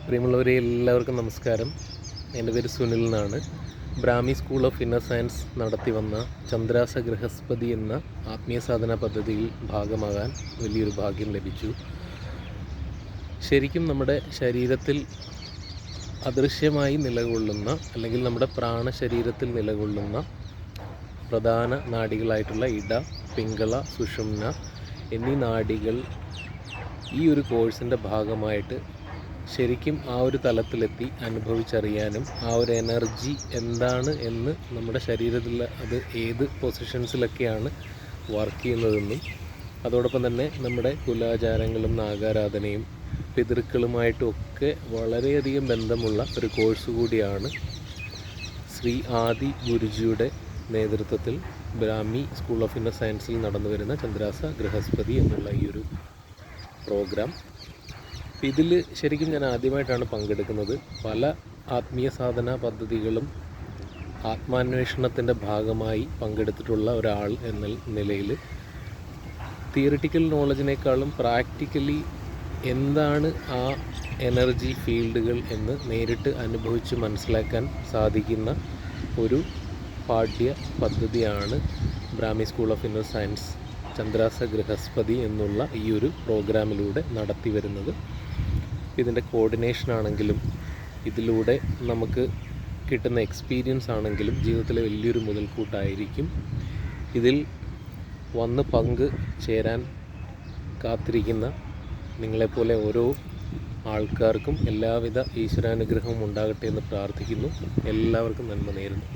പ്രിയമുള്ളവരെ എല്ലാവർക്കും നമസ്കാരം. എൻ്റെ പേര് സുനിൽ എന്നാണ്. Brahmi school of inner science നടത്തി വന്ന ചന്ദ്രാസ ഗൃഹസ്പതി എന്ന ആത്മീയ സാധന പദ്ധതിയിൽ ഭാഗമാകാൻ വലിയൊരു ഭാഗ്യം ലഭിച്ചു. ശരിക്കും നമ്മുടെ ശരീരത്തിൽ അദൃശ്യമായി നിലകൊള്ളുന്ന അല്ലെങ്കിൽ നമ്മുടെ പ്രാണശരീരത്തിൽ നിലകൊള്ളുന്ന പ്രധാന നാഡികളായിട്ടുള്ള ഇട, പിംഗള, സുഷുമ്ന എന്നീ നാഡികൾ ഈ ഒരു കോഴ്സിൻ്റെ ഭാഗമായിട്ട് ശരിക്കും ആ ഒരു തലത്തിലെത്തി അനുഭവിച്ചറിയാനും ആ ഒരു എനർജി എന്താണ് എന്ന് നമ്മുടെ ശരീരത്തിൽ അത് ഏത് പൊസിഷൻസിലൊക്കെയാണ് വർക്ക് ചെയ്യുന്നതെന്നും അതോടൊപ്പം തന്നെ നമ്മുടെ കുലാചാരങ്ങളും നാഗാരാധനയും പിതൃക്കളുമായിട്ടും ഒക്കെ വളരെയധികം ബന്ധമുള്ള ഒരു കോഴ്സ് കൂടിയാണ് ശ്രീ ആദി ഗുരുജിയുടെ നേതൃത്വത്തിൽ ബ്രാഹ്മി സ്കൂൾ ഓഫ് ഇന്നർ സയൻസിൽ നടന്നു വരുന്ന ചന്ദ്രാസ ഗൃഹസ്പതി എന്നുള്ള ഈ ഒരു പ്രോഗ്രാം. ഇതിൽ ശരിക്കും ഞാൻ ആദ്യമായിട്ടാണ് പങ്കെടുക്കുന്നത്. പല ആത്മീയ സാധന പദ്ധതികളും ആത്മാന്വേഷണത്തിൻ്റെ ഭാഗമായി പങ്കെടുത്തിട്ടുള്ള ഒരാൾ എന്ന നിലയിൽ തിയറിറ്റിക്കൽ നോളജിനേക്കാളും പ്രാക്ടിക്കലി എന്താണ് ആ എനർജി ഫീൽഡുകൾ എന്ന് നേരിട്ട് അനുഭവിച്ച് മനസ്സിലാക്കാൻ സാധിക്കുന്ന ഒരു പാഠ്യ പദ്ധതിയാണ് Brahmi school of inner science ചന്ദ്രാസ ഗൃഹസ്പതി എന്നുള്ള ഈ ഒരു പ്രോഗ്രാമിലൂടെ നടത്തി വരുന്നത്. ഇതിൻ്റെ കോർഡിനേഷൻ ആണെങ്കിലും ഇതിലൂടെ നമുക്ക് കിട്ടുന്ന എക്സ്പീരിയൻസ് ആണെങ്കിലും ജീവിതത്തിലെ വലിയൊരു മുതൽക്കൂട്ടായിരിക്കും. ഇതിൽ വന്ന് പങ്ക് ചേരാൻ കാത്തിരിക്കുന്ന നിങ്ങളെപ്പോലെ ഓരോ ആൾക്കാർക്കും എല്ലാവിധ ഈശ്വരാനുഗ്രഹവും ഉണ്ടാകട്ടെ എന്ന് പ്രാർത്ഥിക്കുന്നു. എല്ലാവർക്കും നന്മ നേരുന്നു.